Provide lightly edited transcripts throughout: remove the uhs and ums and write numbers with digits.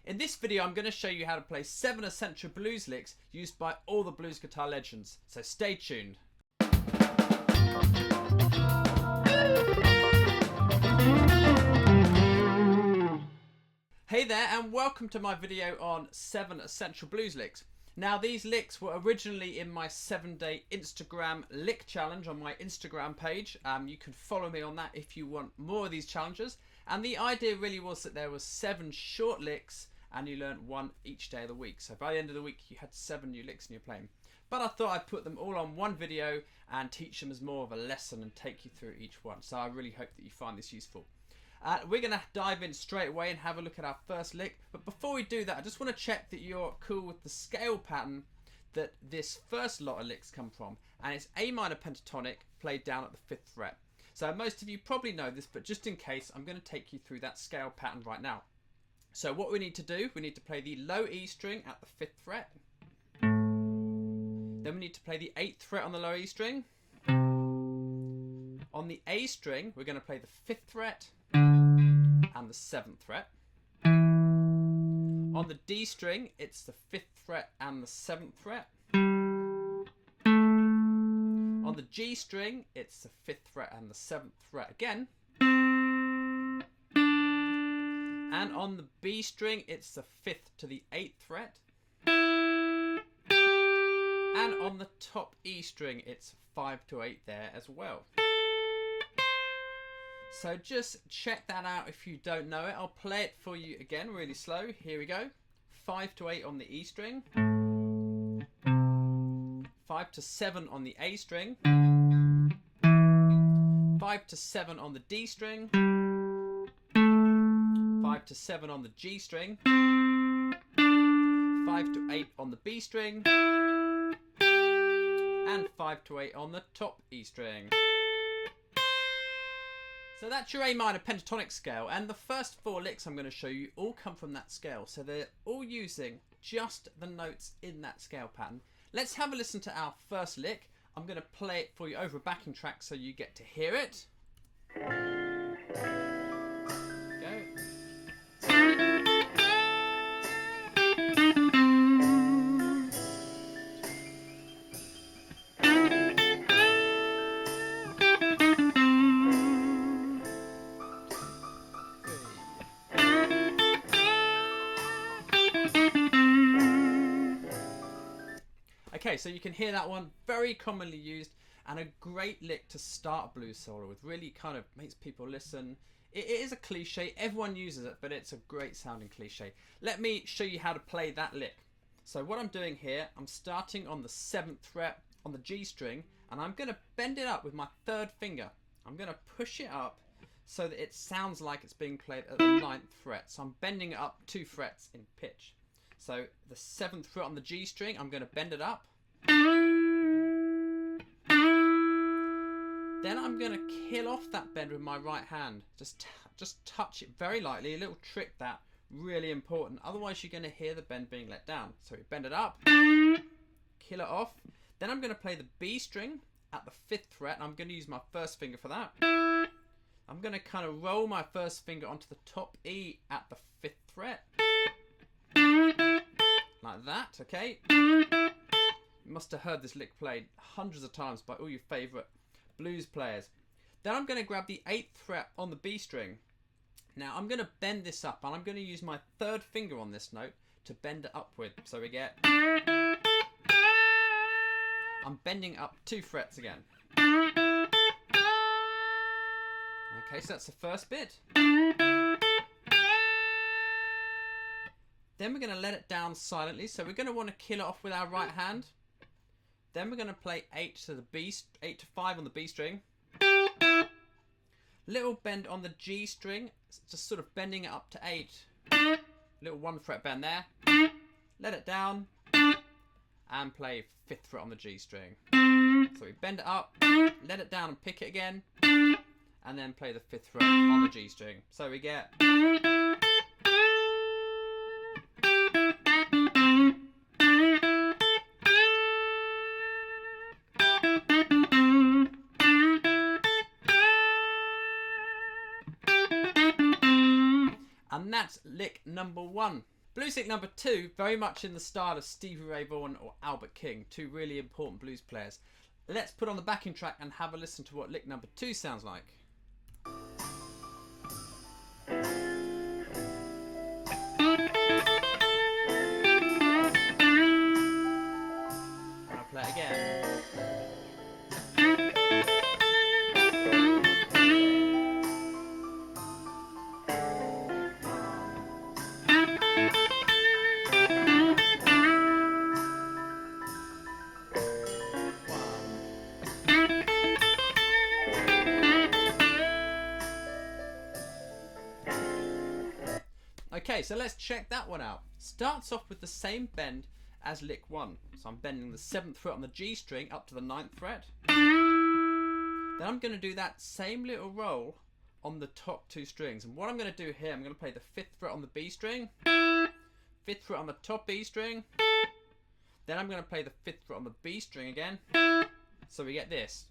In this video I'm going to show you how to play 7 essential blues licks used by all the blues guitar legends, so stay tuned. Hey there and welcome to my video on 7 essential blues licks. Now these licks were originally in my 7-day Instagram lick challenge on my Instagram page. You can follow me on that if you want more of these challenges. And the idea really was that there was 7 short licks and you learned 1 each day of the week. So by the end of the week you had 7 new licks in your playing. But I thought I'd put them all on one video and teach them as more of a lesson and take you through each one. So I really hope that you find this useful. We're going to dive in straight away and have a look at our first lick. But before we do that, I just want to check that you're cool with the scale pattern that this first lot of licks come from. And it's A minor pentatonic played down at the 5th fret. So most of you probably know this, but just in case, I'm going to take you through that scale pattern right now. So what we need to do, we need to play the low E string at the 5th fret. Then we need to play the 8th fret on the low E string. On the A string, we're going to play the 5th fret and the 7th fret. On the D string, it's the 5th fret and the 7th fret. On the G string, it's the 5th fret and the 7th fret again. And on the B string, it's the 5th to the 8th fret. And on the top E string, it's 5 to 8 there as well. So just check that out if you don't know it. I'll play it for you again really slow. Here we go. 5 to 8 on the E string. 5 to 7 on the A string. 5 to 7 on the D string. 5 to 7 on the G string. 5 to 8 on the B string. And 5 to 8 on the top E string. So that's your A minor pentatonic scale, and the first 4 licks I'm going to show you all come from that scale. So they're all using just the notes in that scale pattern. Let's have a listen to our first lick. I'm going to play it for you over a backing track so you get to hear it. Okay, so you can hear that one, very commonly used and a great lick to start a blues solo with. Really kind of makes people listen. It is a cliche, everyone uses it, but it's a great sounding cliche. Let me show you how to play that lick. So what I'm doing here, I'm starting on the 7th fret on the G string, and I'm going to bend it up with my 3rd finger. I'm going to push it up so that it sounds like it's being played at the 9th fret. So I'm bending it up 2 frets in pitch. So the 7th fret on the G string, I'm going to bend it up. Then I'm going to kill off that bend with my right hand. Just touch it very lightly. A little trick that, really important. Otherwise you're going to hear the bend being let down. So we bend it up, kill it off. Then I'm going to play the B string at the 5th fret. And I'm going to use my 1st finger for that. I'm going to kind of roll my 1st finger onto the top E at the 5th fret. Like that, okay? You must have heard this lick played hundreds of times by all your favourite blues players. Then I'm going to grab the 8th fret on the B string. Now I'm going to bend this up and I'm going to use my 3rd finger on this note to bend it up with. So we get... I'm bending up 2 frets again. Okay, so that's the first bit. Then we're going to let it down silently. So we're going to want to kill it off with our right hand. Then we're going to play 8 to 5 on the B string. Little bend on the G string, just sort of bending it up to 8. Little 1 fret bend there. Let it down and play 5th fret on the G string. So we bend it up, let it down and pick it again, and then play the 5th fret on the G string. So we get... And that's lick number 1. Blues lick number 2, very much in the style of Stevie Ray Vaughan or Albert King, two really important blues players. Let's put on the backing track and have a listen to what lick number 2 sounds like. I'll play it again. Okay, so let's check that one out. Starts off with the same bend as lick 1. So I'm bending the 7th fret on the G string up to the 9th fret. Then I'm going to do that same little roll on the top 2 strings. And what I'm going to do here, I'm going to play the 5th fret on the B string, 5th fret on the top B string. Then I'm going to play the 5th fret on the B string again. So we get this.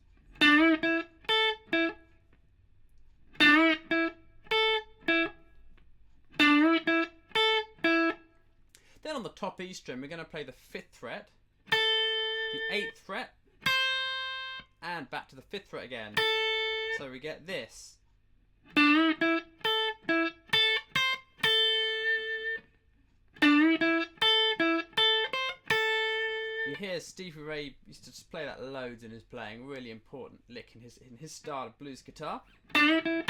Then on the top E string, we're going to play the 5th fret, the 8th fret, and back to the 5th fret again. So we get this. You hear Stevie Ray used to just play that loads in his playing, really important lick in his style of blues guitar. A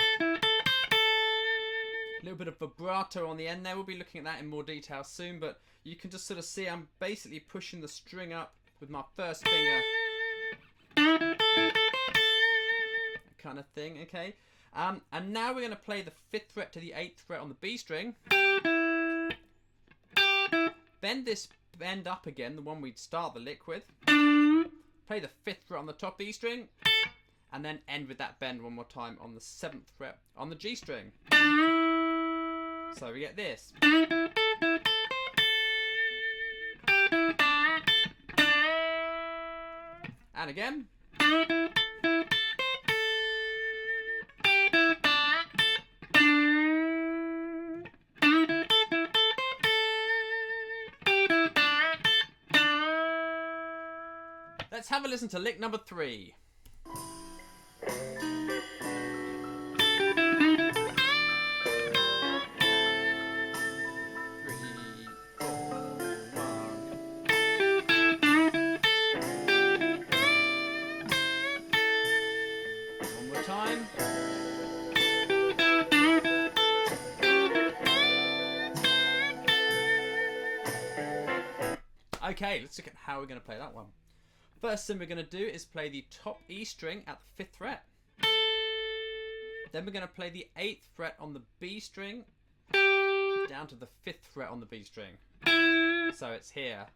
little bit of vibrato on the end there. We'll be looking at that in more detail soon, but you can just sort of see I'm basically pushing the string up with my first finger. Kind of thing, okay? And now we're going to play the 5th fret to the 8th fret on the B string. Bend this bend up again, the one we'd start the lick with. Play the 5th fret on the top E string. And then end with that bend one more time on the 7th fret on the G string. So we get this. And again. Let's have a listen to lick number 3. Okay, let's look at how we're going to play that one. First thing we're going to do is play the top E string at the 5th fret. Then we're going to play the 8th fret on the B string down to the 5th fret on the B string. So it's here.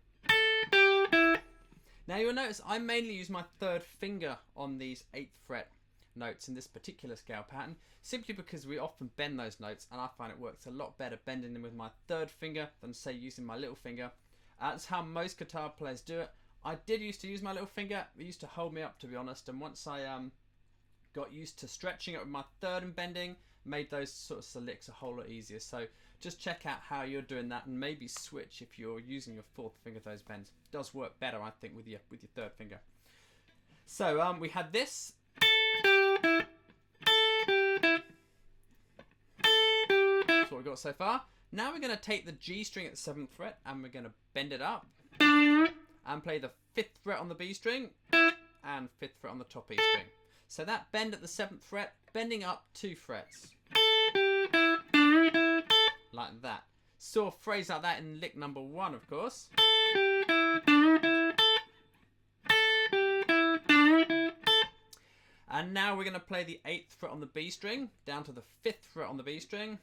Now you'll notice I mainly use my 3rd finger on these 8th fret notes in this particular scale pattern, simply because we often bend those notes and I find it works a lot better bending them with my 3rd finger than say using my little finger. That's how most guitar players do it. I did used to use my little finger. It used to hold me up, to be honest, and once I got used to stretching it with my 3rd and bending, made those sorts of licks a whole lot easier. So just check out how you're doing that and maybe switch if you're using your 4th finger those bends. It does work better, I think, with your 3rd finger. So we had this. That's what we've got so far. Now we're going to take the G string at the 7th fret and we're going to bend it up and play the 5th fret on the B string and 5th fret on the top E string. So that bend at the 7th fret, bending up 2 frets. Like that. Saw a phrase like that in lick number 1, of course. And now we're going to play the 8th fret on the B string down to the 5th fret on the B string.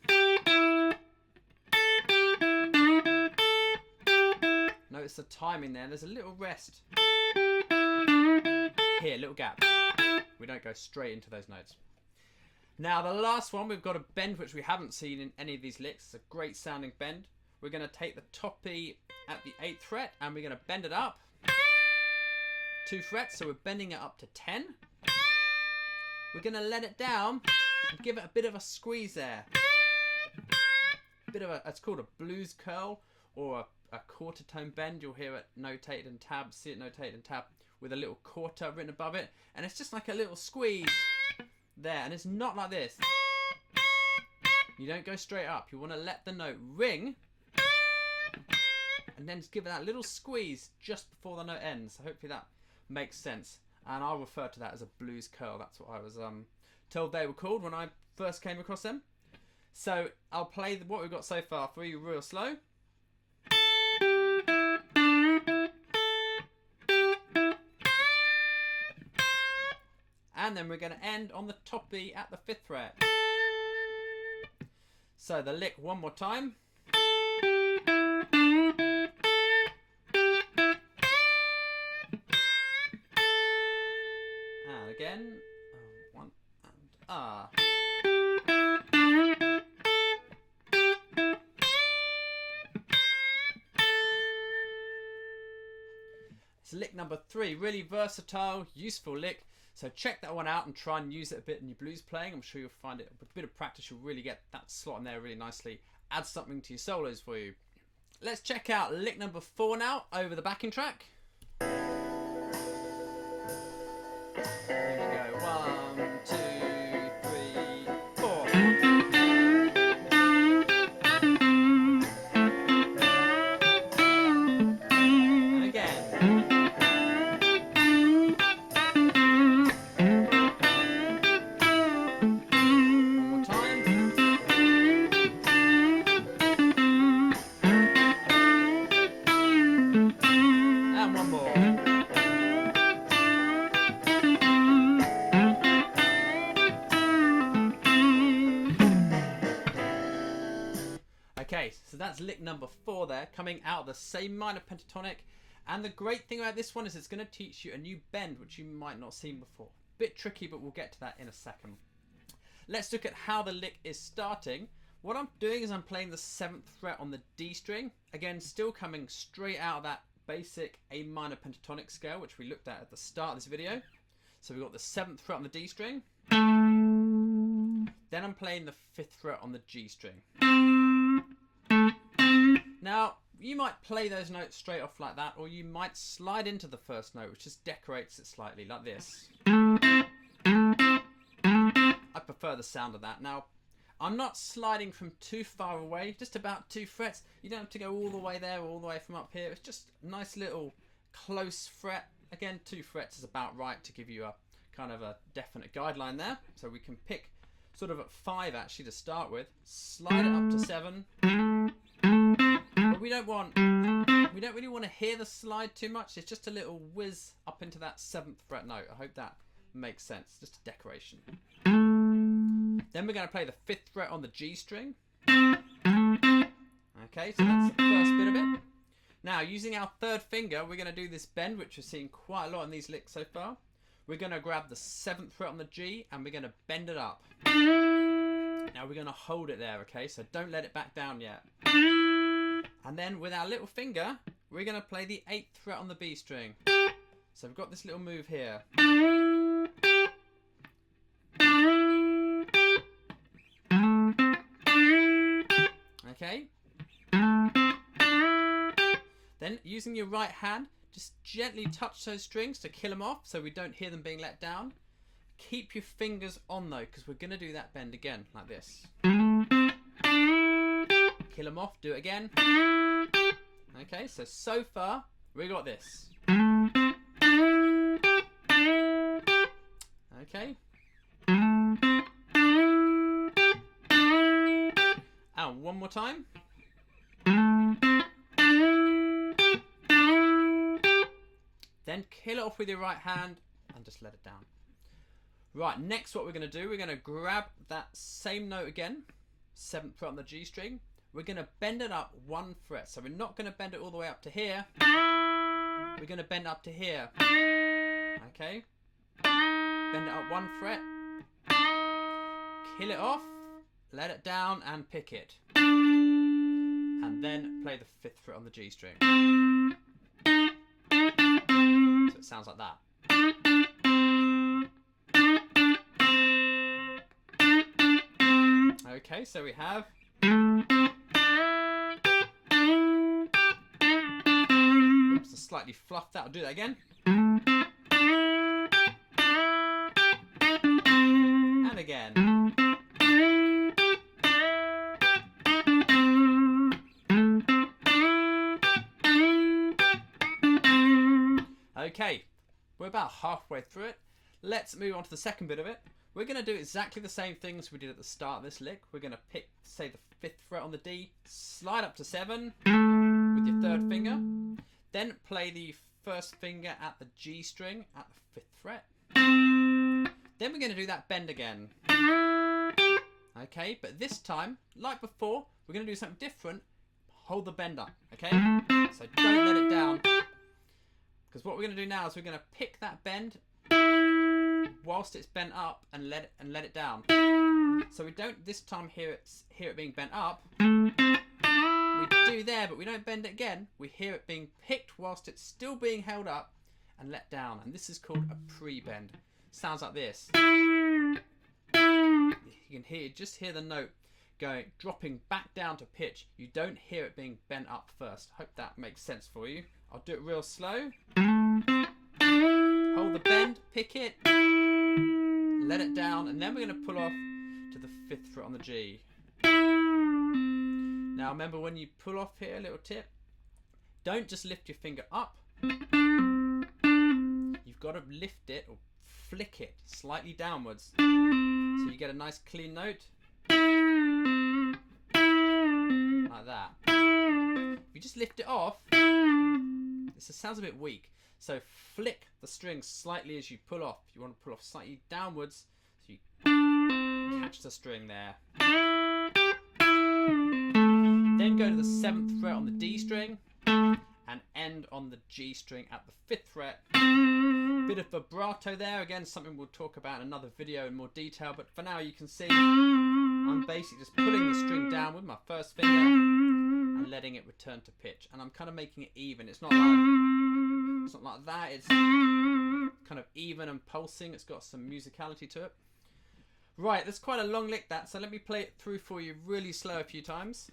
Notice the timing there. There's a little rest. Here, little gap. We don't go straight into those notes. Now the last one, we've got a bend which we haven't seen in any of these licks. It's a great sounding bend. We're going to take the top E at the 8th fret and we're going to bend it up 2 frets, so we're bending it up to 10. We're going to let it down and give it a bit of a squeeze there. bit of a, it's called a blues curl, or a quarter tone bend. You'll hear it notated in tab, see it notated in tab with a little quarter written above it, and it's just like a little squeeze there, and it's not like this. You don't go straight up. You want to let the note ring and then just give it that little squeeze just before the note ends. So hopefully that makes sense. And I'll refer to that as a blues curl. That's what I was told they were called when I first came across them. So I'll play what we've got so far for you real slow. And then we're going to end on the top B at the 5th fret. So the lick one more time. And again. One and ah. It's lick number 3. Really versatile, useful lick. So check that one out and try and use it a bit in your blues playing. I'm sure you'll find it, with a bit of practice, you'll really get that slot in there really nicely. Add something to your solos for you. Let's check out lick number 4 now, over the backing track. Here we go. 1, 2, 3, 4. And again. Okay, so that's lick number 4 there, coming out of the same minor pentatonic. And the great thing about this one is it's going to teach you a new bend, which you might not have seen before. Bit tricky, but we'll get to that in a second. Let's look at how the lick is starting. What I'm doing is I'm playing the 7th fret on the D string. Again, still coming straight out of that basic A minor pentatonic scale, which we looked at the start of this video. So we've got the 7th fret on the D string. Then I'm playing the 5th fret on the G string. Now, you might play those notes straight off like that, or you might slide into the first note, which just decorates it slightly, like this. I prefer the sound of that. Now, I'm not sliding from too far away, just about 2 frets. You don't have to go all the way there or all the way from up here. It's just a nice little close fret. Again, 2 frets is about right to give you a kind of a definite guideline there. So we can pick sort of at 5 actually to start with. Slide it up to 7. But we don't really want to hear the slide too much. It's just a little whiz up into that 7th fret note. I hope that makes sense. Just a decoration. Then we're going to play the 5th fret on the G string. Okay, so that's the first bit of it. Now, using our 3rd finger, we're going to do this bend, which we've seen quite a lot in these licks so far. We're going to grab the 7th fret on the G and we're going to bend it up. Now we're going to hold it there, okay? So don't let it back down yet. And then with our little finger, we're going to play the 8th fret on the B string. So we've got this little move here. Okay. Then using your right hand, just gently touch those strings to kill them off so we don't hear them being let down. Keep your fingers on though, because we're going to do that bend again, like this. Kill them off, do it again. Okay, so far, we got this. Okay. And one more time. Then kill it off with your right hand and just let it down. Right, next what we're going to do, we're going to grab that same note again, 7th fret on the G string. We're going to bend it up 1 fret. So we're not going to bend it all the way up to here. We're going to bend up to here. Okay. Bend it up 1 fret. Kill it off. Let it down and pick it. And then play the 5th fret on the G string. So it sounds like that. Okay, so we have slightly fluff that. I'll do that again. And again. Okay, we're about halfway through it. Let's move on to the second bit of it. We're going to do exactly the same things we did at the start of this lick. We're going to pick, say, the 5th fret on the D, slide up to 7 with your 3rd finger, then play the 1st finger at the G string at the 5th fret. Then we're going to do that bend again. Okay, but this time, like before, we're going to do something different. Hold the bend up, okay? So don't let it down. Because what we're going to do now is we're going to pick that bend whilst it's bent up and let it down. So we don't this time hear it being bent up. We do there, but we don't bend it again. We hear it being picked whilst it's still being held up and let down. And this is called a pre-bend. Sounds like this. You can just hear the note dropping back down to pitch. You don't hear it being bent up first. Hope that makes sense for you. I'll do it real slow. Hold the bend, pick it, let it down, and then we're going to pull off to the 5th fret on the G. Now remember, when you pull off here, a little tip, don't just lift your finger up. You've got to lift it or flick it slightly downwards so you get a nice clean note. Like that. If you just lift it off, this sounds a bit weak. So flick the string slightly as you pull off. You want to pull off slightly downwards so you catch the string there. Then go to the 7th fret on the D string and end on the G string at the 5th fret. Bit of vibrato there, again something we'll talk about in another video in more detail, but for now you can see I'm basically just pulling the string down with my 1st finger and letting it return to pitch, and I'm kind of making it even. It's not like that, it's kind of even and pulsing. It's got some musicality to it. Right, that's quite a long lick that, so let me play it through for you really slow a few times.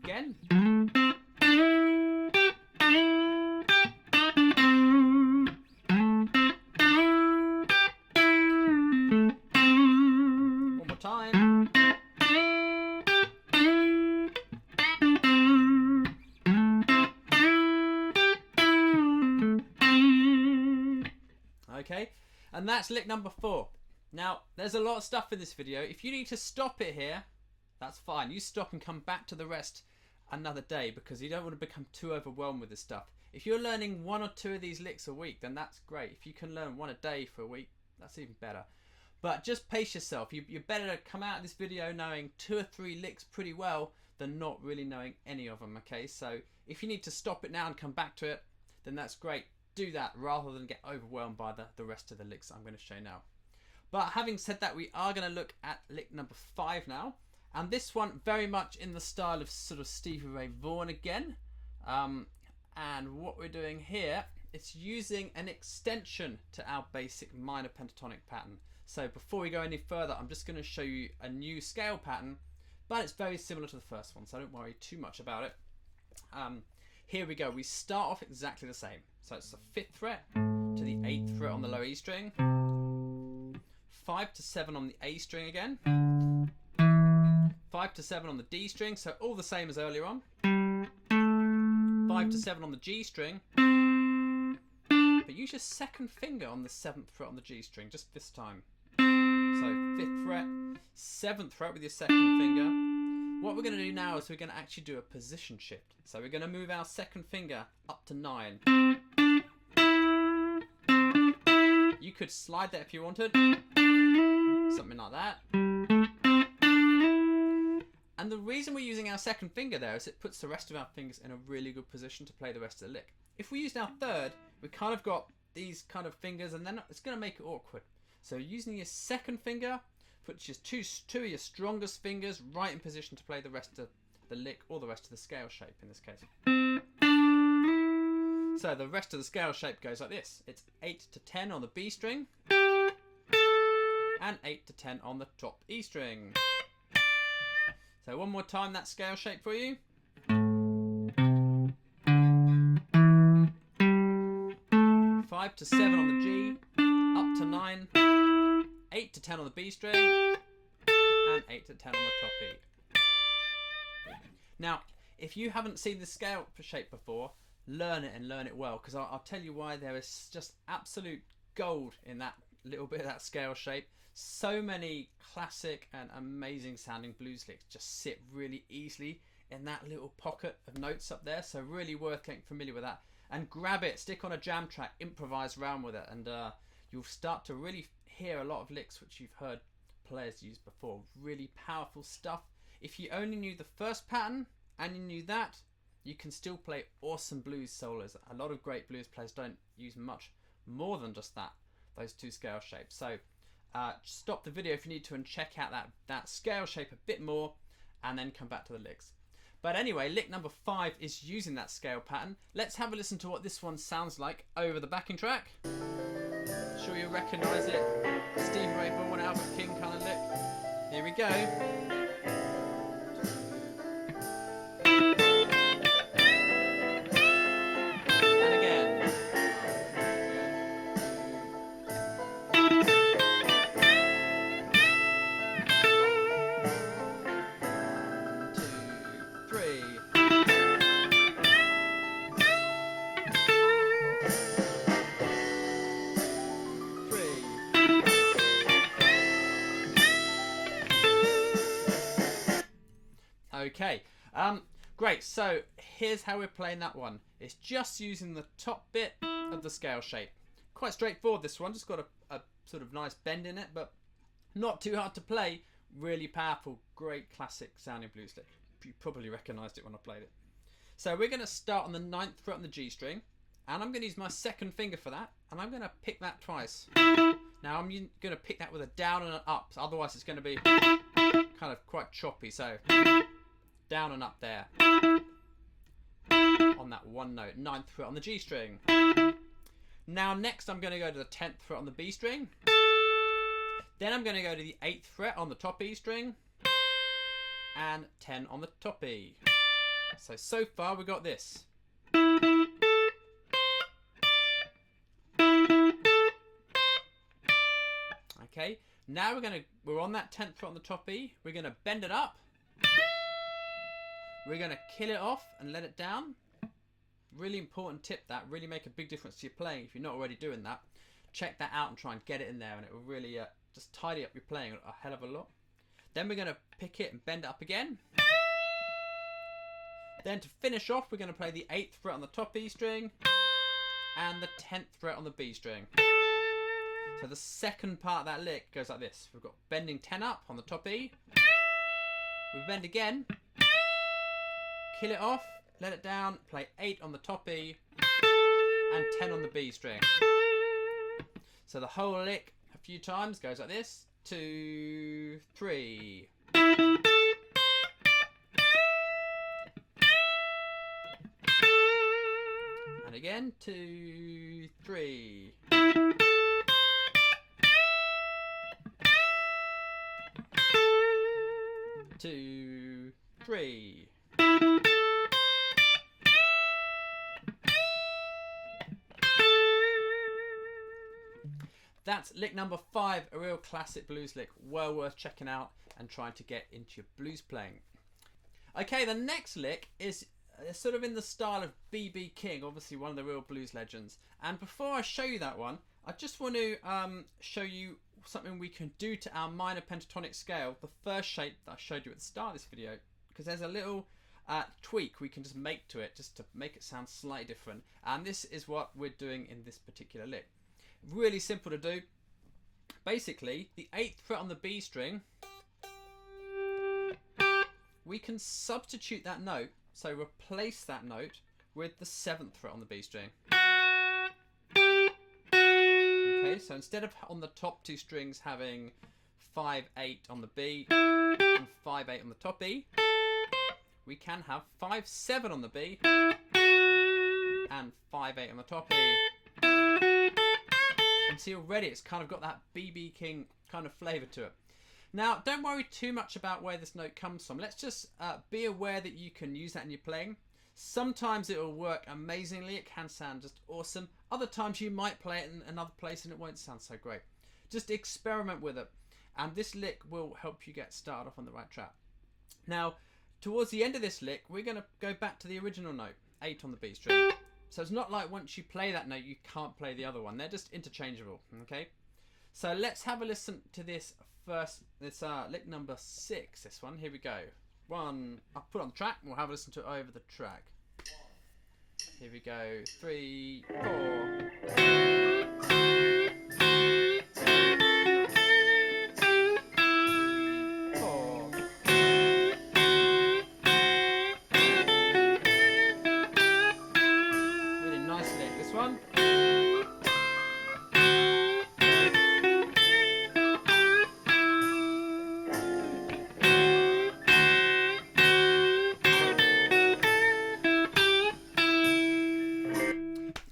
Again. One more time. Okay, and that's lick number 4. Now, there's a lot of stuff in this video. If you need to stop it here, that's fine. You stop and come back to the rest another day, because you don't want to become too overwhelmed with this stuff. If you're learning 1 or 2 of these licks a week, then that's great. If you can learn 1 a day for a week, that's even better. But just pace yourself. You're better to come out of this video knowing 2 or 3 licks pretty well than not really knowing any of them, okay? So if you need to stop it now and come back to it, then that's great. Do that rather than get overwhelmed by the rest of the licks I'm going to show now. But having said that, we are going to look at lick number 5 now. And this one very much in the style of sort of Stevie Ray Vaughan again. And what we're doing here, it's using an extension to our basic minor pentatonic pattern. So before we go any further, I'm just going to show you a new scale pattern, but it's very similar to the first one, so don't worry too much about it. Here we go. We start off exactly the same. So it's the 5th fret to the 8th fret on the low E string, 5 to 7 on the A string again, 5 to 7 on the D string, so all the same as earlier on, 5 to 7 on the G string, but use your 2nd finger on the 7th fret on the G string, just this time. So 5th fret, 7th fret with your 2nd finger. What we're going to do now is we're going to actually do a position shift. So we're going to move our 2nd finger up to 9. You could slide that if you wanted, something like that. And the reason we're using our 2nd finger there is it puts the rest of our fingers in a really good position to play the rest of the lick. If we used our 3rd, we kind of got these kind of fingers, and then it's going to make it awkward. So using your 2nd finger, put just two of your strongest fingers right in position to play the rest of the lick, or the rest of the scale shape in this case. So the rest of the scale shape goes like this. It's 8 to 10 on the B string, and 8 to 10 on the top E string. So one more time that scale shape for you. 5 to 7 on the G, up to 9, 8 to 10 on the B string, and 8 to 10 on the top E. Now, if you haven't seen the scale shape before, learn it and learn it well, because I'll tell you why. There is just absolute gold in that little bit of that scale shape. So many classic and amazing sounding blues licks just sit really easily in that little pocket of notes up there, so really worth getting familiar with that. And grab it, stick on a jam track, improvise around with it, and you'll start to really hear a lot of licks which you've heard players use before. Really powerful stuff. If you only knew the first pattern and you knew that, you can still play awesome blues solos. A lot of great blues players don't use much more than just that, those two scale shapes. So stop the video if you need to and check out that scale shape a bit more, and then come back to the licks. But anyway, lick number 5 is using that scale pattern. Let's have a listen to what this one sounds like over the backing track. Sure you recognise it. Stevie Ray Vaughan, Albert King kind of lick. Here we go. And again. 1, 2, 3. Okay, great. So here's how we're playing that one. It's just using the top bit of the scale shape. Quite straightforward, this one. Just got a sort of nice bend in it, but not too hard to play. Really powerful, great classic sounding blues lick. You probably recognised it when I played it. So we're going to start on the 9th fret on the G string, and I'm going to use my second finger for that, and I'm going to pick that twice. Now I'm going to pick that with a down and an up, otherwise it's going to be kind of quite choppy. So down and up there on that one note, 9th fret on the G string. Now next I'm going to go to the 10th fret on the B string. Then I'm going to go to the 8th fret on the top E string and 10 on the top E. So far we've got this. Okay, now we're on that 10th fret on the top E. We're going to bend it up. We're going to kill it off and let it down. Really important tip, that really make a big difference to your playing. If you're not already doing that, check that out and try and get it in there, and it will really just tidy up your playing a hell of a lot. Then we're going to pick it and bend it up again. Then to finish off, we're going to play the 8th fret on the top E string and the 10th fret on the B string. So the second part of that lick goes like this. We've got bending 10 up on the top E. We bend again, kill it off, let it down, play 8 on the top E and 10 on the B string. So the whole lick a few times goes like this. 2, 3. And again, 2, 3. 2, 3. That's lick number 5, a real classic blues lick, well worth checking out and trying to get into your blues playing. Okay, the next lick is sort of in the style of B.B. King, obviously one of the real blues legends. And before I show you that one, I just want to show you something we can do to our minor pentatonic scale, the first shape that I showed you at the start of this video, because there's a little tweak we can just make to it just to make it sound slightly different. And this is what we're doing in this particular lick. Really simple to do. Basically, the 8th fret on the B string, we can substitute that note, so replace that note with the 7th fret on the B string. Okay, so instead of on the top two strings having 5, 8 on the B and 5, 8 on the top E, we can have 5, 7 on the B and 5, 8 on the top E. And see already it's kind of got that BB King kind of flavour to it. Now, don't worry too much about where this note comes from. Let's just be aware that you can use that in your playing. Sometimes it will work amazingly. It can sound just awesome. Other times you might play it in another place and it won't sound so great. Just experiment with it. And this lick will help you get started off on the right track. Now, towards the end of this lick, we're going to go back to the original note, 8 on the B string. So it's not like once you play that note, you can't play the other one. They're just interchangeable, okay? So let's have a listen to this first. It's lick number 6, this one. Here we go. One, I'll put on the track and we'll have a listen to it over the track. Here we go. 3, 4.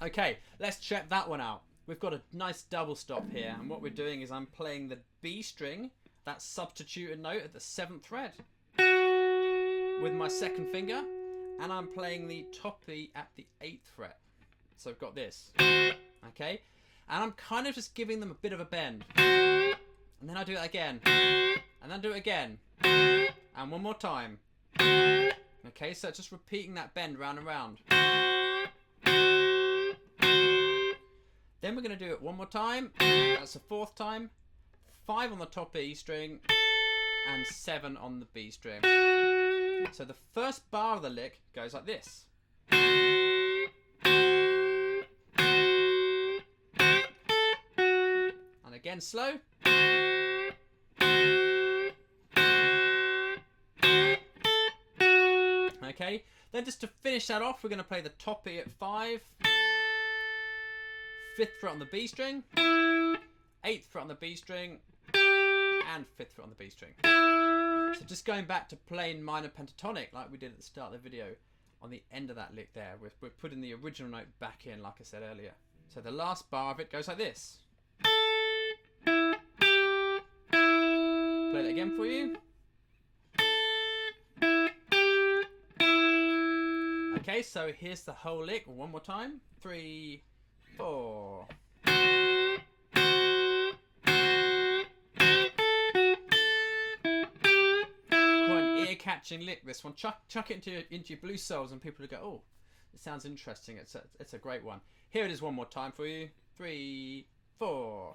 Okay, let's check that one out. We've got a nice double stop here, and what we're doing is I'm playing the B string, that substituted note at the 7th fret, with my 2nd finger, and I'm playing the top E at the 8th fret. So I've got this, okay? And I'm kind of just giving them a bit of a bend. And then I do it again, and then do it again, and one more time. Okay, so it's just repeating that bend round and round. Then we're going to do it one more time. That's the 4th time. 5 on the top E string and 7 on the B string. So the first bar of the lick goes like this. And again slow. Okay, then just to finish that off, we're going to play the top E at 5. 5th fret on the B string, 8th fret on the B string, and 5th fret on the B string. So just going back to plain minor pentatonic like we did at the start of the video, on the end of that lick there, we're putting the original note back in like I said earlier. So the last bar of it goes like this. Play that again for you. Okay, so here's the whole lick one more time. 3, 4. Quite an ear-catching lick, this one. Chuck it into your blues solos and people will go, oh, it sounds interesting. It's a great one. Here it is one more time for you. 3, 4.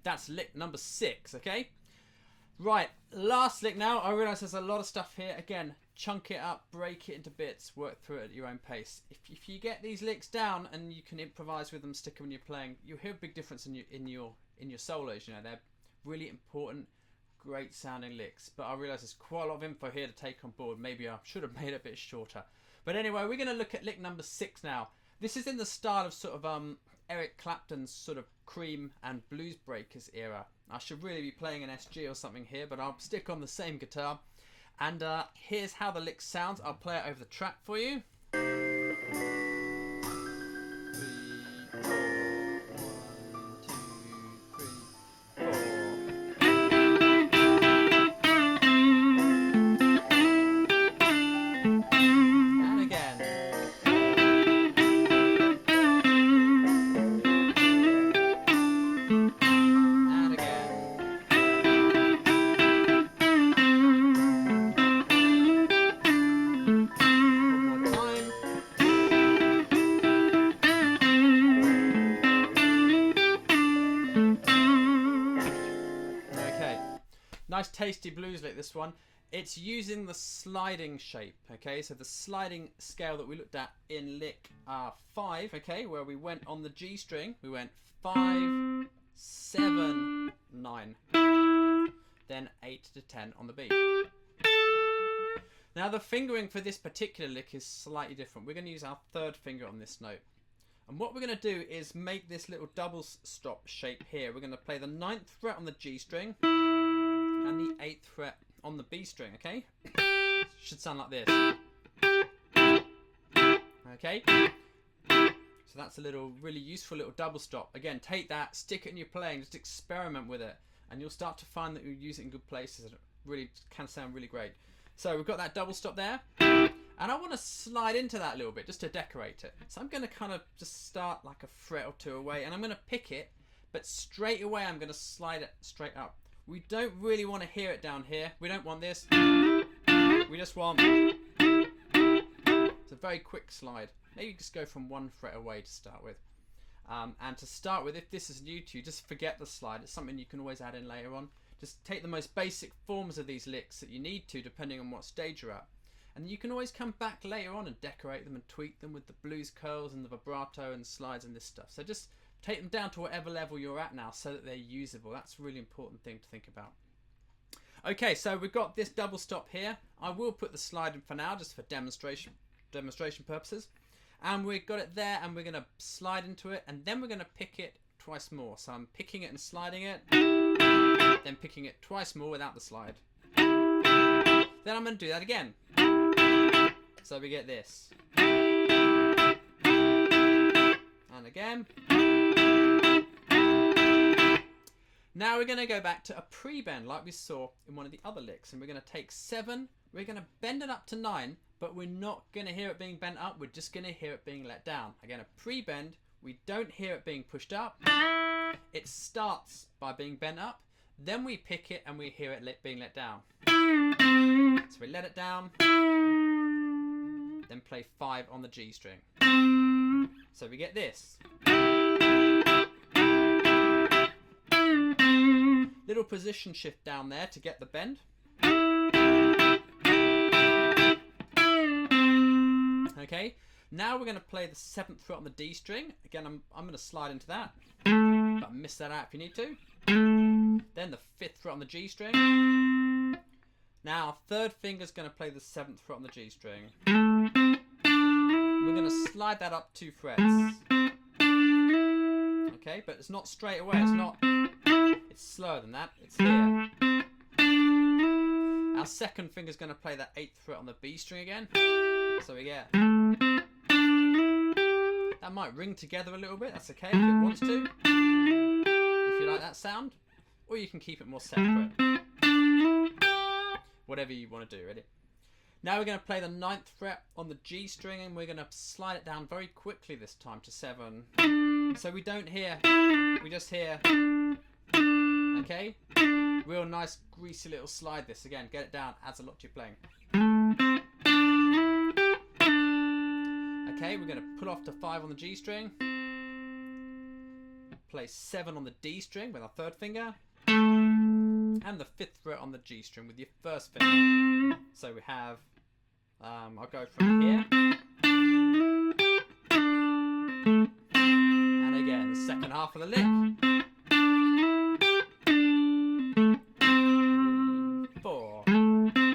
That's lick number 6, okay? Right, last lick now. I realise there's a lot of stuff here. Again, chunk it up, break it into bits, work through it at your own pace. If you get these licks down and you can improvise with them, stick them when you're playing, you'll hear a big difference in your solos. You know, they're really important, great sounding licks. But I realise there's quite a lot of info here to take on board. Maybe I should have made it a bit shorter. But anyway, we're going to look at lick number 6 now. This is in the style of sort of Eric Clapton's sort of Cream and Blues Breakers era. I should really be playing an SG or something here, but I'll stick on the same guitar. And here's how the lick sounds. I'll play it over the track for you. 3, 4. 1, 2, 3, 4. And again. Nice tasty blues lick, this one. It's using the sliding shape, okay? So the sliding scale that we looked at in lick 5, okay? Where we went on the G string, we went 5, 7, 9. Then 8 to 10 on the B. Now the fingering for this particular lick is slightly different. We're going to use our 3rd finger on this note. And what we're going to do is make this little double stop shape here. We're going to play the 9th fret on the G string and the 8th fret on the B string, okay? Should sound like this. Okay? So that's a little really useful little double stop. Again, take that, stick it in your playing, just experiment with it, and you'll start to find that you use it in good places, and it really can sound really great. So we've got that double stop there, and I want to slide into that a little bit just to decorate it. So I'm going to kind of just start like a fret or two away, and I'm going to pick it, but straight away I'm going to slide it straight up. We don't really want to hear it down here. We don't want this. We just want... It's a very quick slide. Maybe just go from 1 fret away to start with. And to start with, if this is new to you, just forget the slide. It's something you can always add in later on. Just take the most basic forms of these licks that you need to, depending on what stage you're at. And you can always come back later on and decorate them and tweak them with the blues curls and the vibrato and slides and this stuff. So just take them down to whatever level you're at now so that they're usable. That's a really important thing to think about. Okay, so we've got this double stop here. I will put the slide in for now, just for demonstration purposes. And we've got it there, and we're going to slide into it, and then we're going to pick it twice more. So I'm picking it and sliding it, then picking it twice more without the slide. Then I'm going to do that again. So we get this. And again. Now we're going to go back to a pre-bend like we saw in one of the other licks, and we're going to take 7, we're going to bend it up to 9, but we're not going to hear it being bent up, we're just going to hear it being let down. Again, a pre-bend, we don't hear it being pushed up, it starts by being bent up, then we pick it and we hear it being let down. So we let it down, then play 5 on the G string. So we get this. Little position shift down there to get the bend. Okay, now we're going to play the 7th fret on the D string. Again, I'm going to slide into that, but miss that out if you need to. Then the 5th fret on the G string. Now, 3rd finger's going to play the 7th fret on the G string. We're going to slide that up 2 frets. Okay, but it's not straight away. It's slower than that. It's here. Our 2nd finger's going to play that 8th fret on the B string again. So we get... That might ring together a little bit. That's okay if it wants to. If you like that sound. Or you can keep it more separate. Whatever you want to do, ready? Now we're going to play the 9th fret on the G string, and we're going to slide it down very quickly this time to 7. So we don't hear, we just hear, okay? Real nice greasy little slide this. Again, get it down, adds a lot to your playing. Okay, we're going to pull off to 5 on the G string. Play 7 on the D string with our 3rd finger. And the 5th fret on the G string with your 1st finger. So we have, I'll go from here. And again, the 2nd half of the lick. 4. 3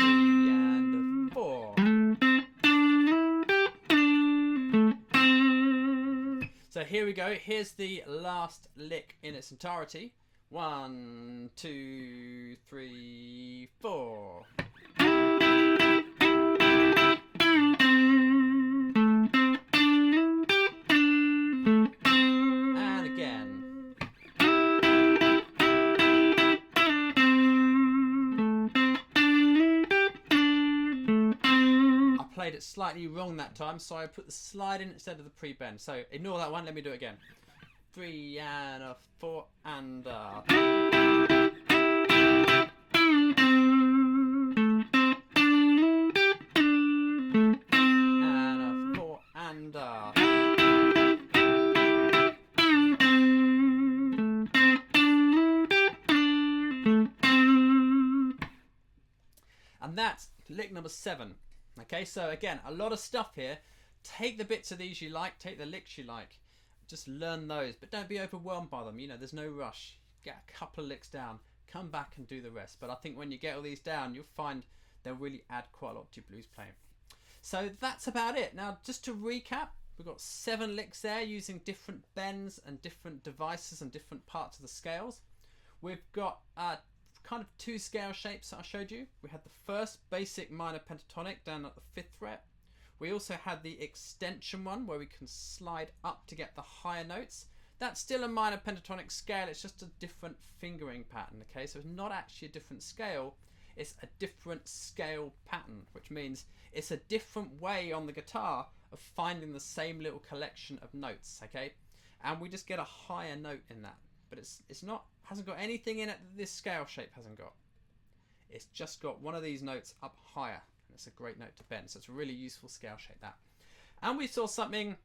and 4. So here we go. Here's the last lick in its entirety. 1, 2, 3, 4. And again. I played it slightly wrong that time, so I put the slide in instead of the pre-bend. So ignore that one, let me do it again. 3 and a 4 and a... And a 4 and a... And that's lick number 7. Okay, so again, a lot of stuff here. Take the bits of these you like, take the licks you like. Just learn those, but don't be overwhelmed by them. You know, there's no rush. Get a couple of licks down, come back and do the rest. But I think when you get all these down, you'll find they'll really add quite a lot to your blues playing. So that's about it. Now, just to recap, we've got 7 licks there using different bends and different devices and different parts of the scales. We've got kind of 2 scale shapes that I showed you. We had the first basic minor pentatonic down at the 5th fret. We also had the extension one where we can slide up to get the higher notes. That's still a minor pentatonic scale, it's just a different fingering pattern, okay? So it's not actually a different scale, it's a different scale pattern, which means it's a different way on the guitar of finding the same little collection of notes, okay? And we just get a higher note in that, but it's not, hasn't got anything in it that this scale shape hasn't got. It's just got one of these notes up higher, and it's a great note to bend, so it's a really useful scale shape, that. And we saw something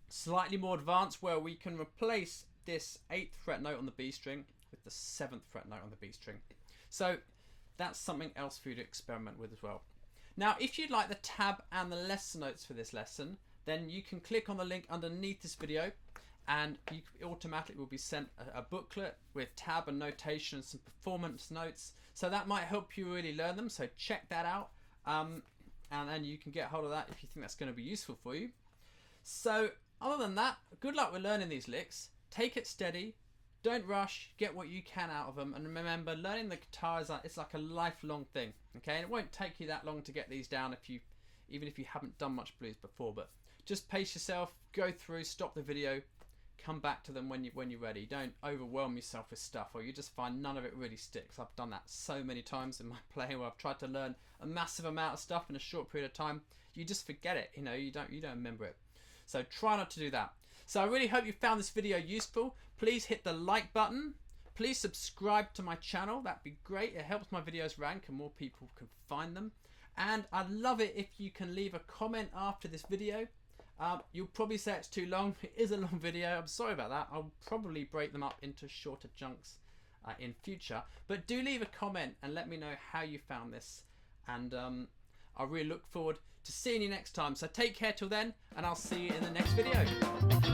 slightly more advanced where we can replace this 8th fret note on the B string with the 7th fret note on the B string. So that's something else for you to experiment with as well. Now, if you'd like the tab and the lesson notes for this lesson, then you can click on the link underneath this video and you automatically will be sent a booklet with tab and notation and some performance notes. So that might help you really learn them. So check that out. And then you can get hold of that if you think that's going to be useful for you. So other than that, good luck with learning these licks. Take it steady. Don't rush. Get what you can out of them. And remember, learning the guitar is like a lifelong thing. Okay, and it won't take you that long to get these down even if you haven't done much blues before. But just pace yourself. Go through. Stop the video. Come back to them when you're ready. Don't overwhelm yourself with stuff, or you just find none of it really sticks. I've done that so many times in my playing where I've tried to learn a massive amount of stuff in a short period of time. You just forget it. You don't remember it. So try not to do that. So I really hope you found this video useful. Please hit the like button. Please subscribe to my channel. That'd be great. It helps my videos rank and more people can find them. And I'd love it if you can leave a comment after this video. You'll probably say it's too long. It is a long video. I'm sorry about that. I'll probably break them up into shorter chunks in future. But do leave a comment and let me know how you found this. And I really look forward to seeing you next time. So take care till then, and I'll see you in the next video.